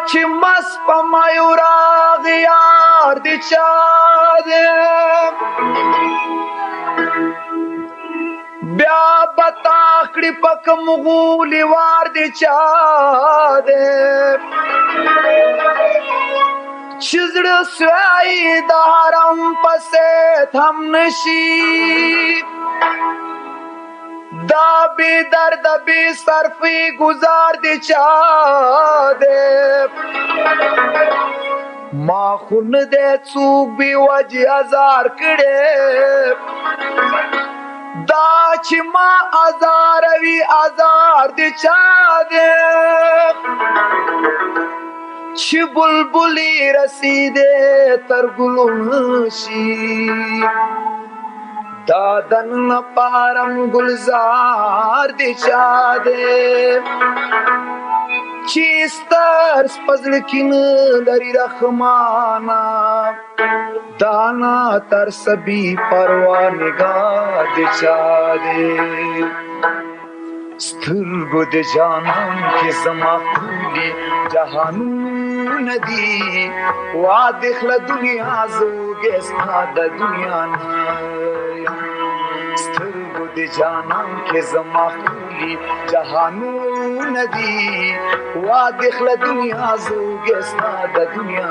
چې مس په مایوراغ یار د چا دی بیا بتا کړي پک مغولي وار د چا دی چې زړه سوی د حرم پسې هم نشي دا بی درد بی صرفی گزار دی چا دے ما خون دے څوک بی وجه ازار کړي دا چې ما ازار وی ازار دی چا دے چې بلبلی رسیدے تر ګلون شي دادن پارم گلزار دی چا دے چیستر سپزل کین لری رحمانا دانا تر سبی پروانگاہ دی چا دے سترگو دی جانم کی زما خولی جہانو ندی وادخل دنیا زوگستا دا دنیا سترگو دی جانم کی زما خولی جہانو ندی وادخل دنیا زوگستا دا دنیا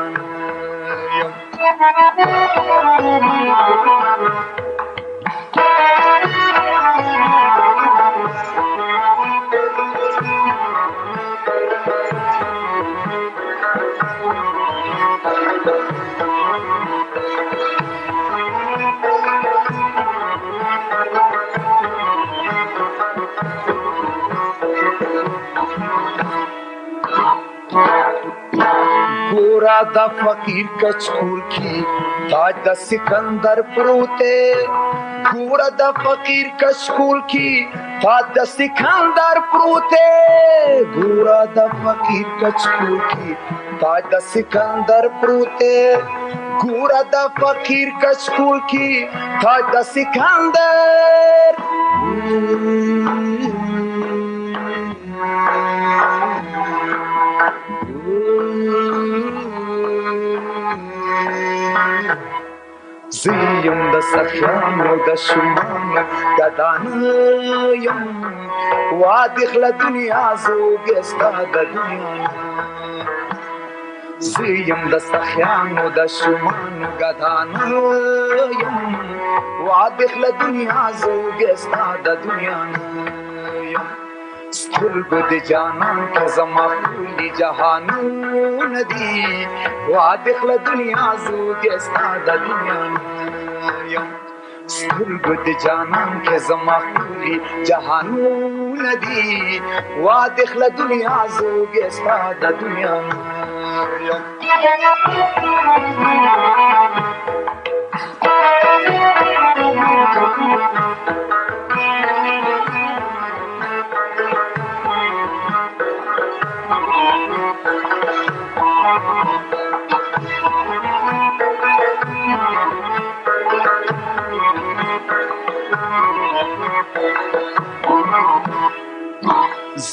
گورا دا فقیر کچکول کی تاج دا سکندر پروتے گورا دا فقیر کچکول کی تاج دا سکندر پروتے گورا دا فقیر کچکول کی تاج دا سکندر پروتے گورا دا فقیر کچکول کی تاج دا سکندر زیم د سخیانو د شمانو گدانیم وادخل دنیا زوگستا د دنیا زیم د سخیانو د شمانو گدانیم وادخل دنیا زوگستا د دنیا سترگو دی جانان که زما خولی جهانو ندی وادخل دنیا زوگستا دا دنیا سترگو دی جانان که زما خولی جهانو ندی وادخل دنیا زوگستا دا دنیا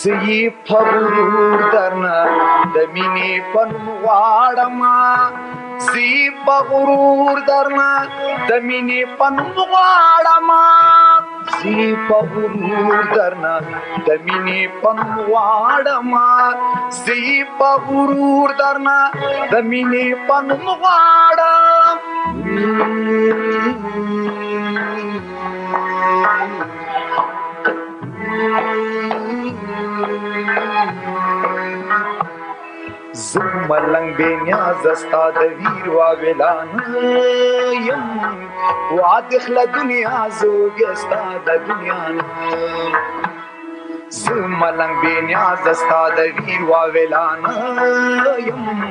زی پغرور درنا دمینی پنم غاڑما زی پغرور درنا دمینی پنم غاڑما زی پغرور درنا دمینی پنم غاڑما زی پغرور درنا دمینی پنم غاڑم زملنگ بے نیاز استا د ویر واویلان یم وادخل دنیا زوگستا د دنیا زملنگ بے نیاز استا د ویر واویلان یم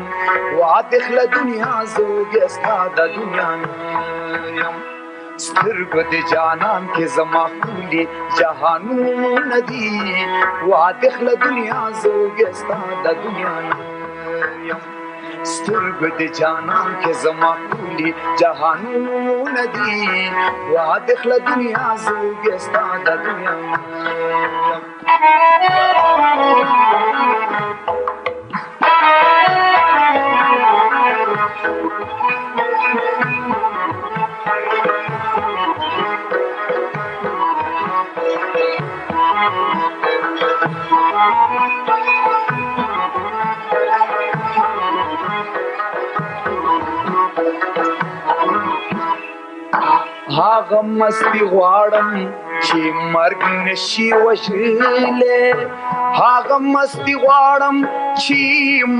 وادخل دنیا زوگستا د دنیا سترگو دی جانان کے زما خولی جہانو ندی وادخل دنیا زوگستا د دنیا سترگو دی جانان کے زما خولی جہانو ندی وادخل دنیا زوگستا د دنیا هاغه مستی غواړم چې مرګ نشي وژلی هاغه مستی غواړم چې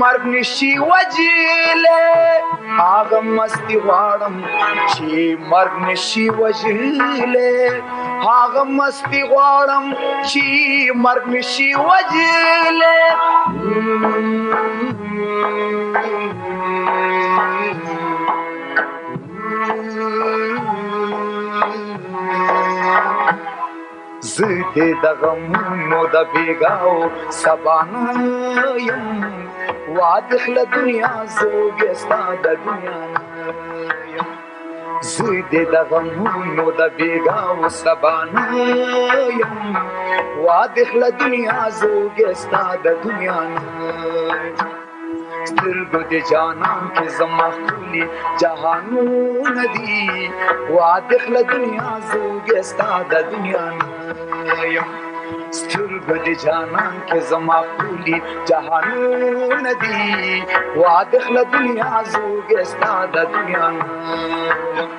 مرګ نشي وژلی هاغه مستی غواړم چې مرګ نشي وژلی هاغه مستی غواړم چې مرګ نشي وژلی زه دې د غمونو د بېګاو سبا نه یم واده خله دنیا زوږې ستا د دنیا نه یم زه دې د غمونو د بېګاو سبا نه یم واده خله دنیا زوږې ستا د دنیا نه سترګو د جانان کې زما ښکلي جهانونه دي واده خله دنیا زوږې ستا د دنیا نه یم سترګو د جانان کې زما ښکلي جهانونه دي واده خله دنیا زوږې ستا د دنیا نه یم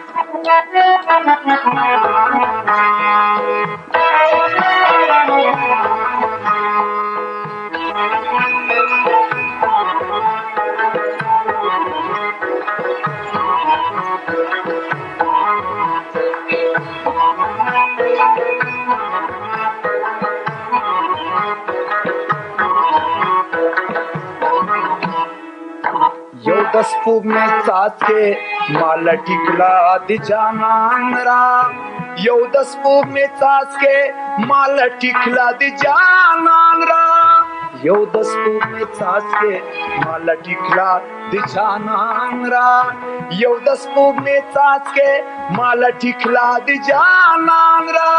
یو د سپوږمۍ څاڅکی ماله ټیکلا د جانان را یو د سپوږمۍ څاڅکی ماله ټیکلا د جانان را یو د سپوږمۍ څاڅکی ماله ټیکلا د جانان را یو د سپوږمۍ څاڅکی ماله ټیکلا د جانان را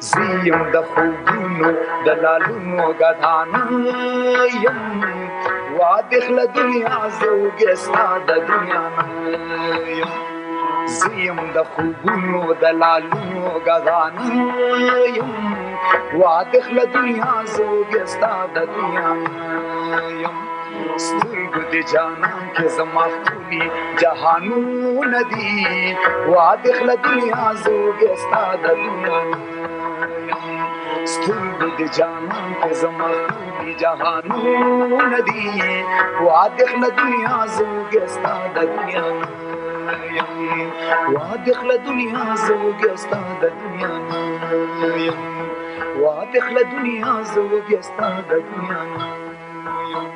زیم د خوبونو د لالونو ګدانه یم واده خله دنیا زوږې ستا د دنیا نه یم زیم د خوبونو د لالونو ګدانه یم واده خله دنیا زوږې ستا د دنیا نه یم سترګو د جانان کې زما ښکلي جهانونه دي واده خله دنیا زوږې ستا د دنیا نه سترګو د جانان کې زما ښکلي جهانونه دي واده خله دنیا زوږې ستا د دنیا نه یم واده خله دنیا زوږې ستا د دنیا نه یم واده خله دنیا زوږې ستا د دنیا نه یم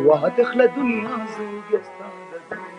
واده خله دنیا زوږې ستا د دنیا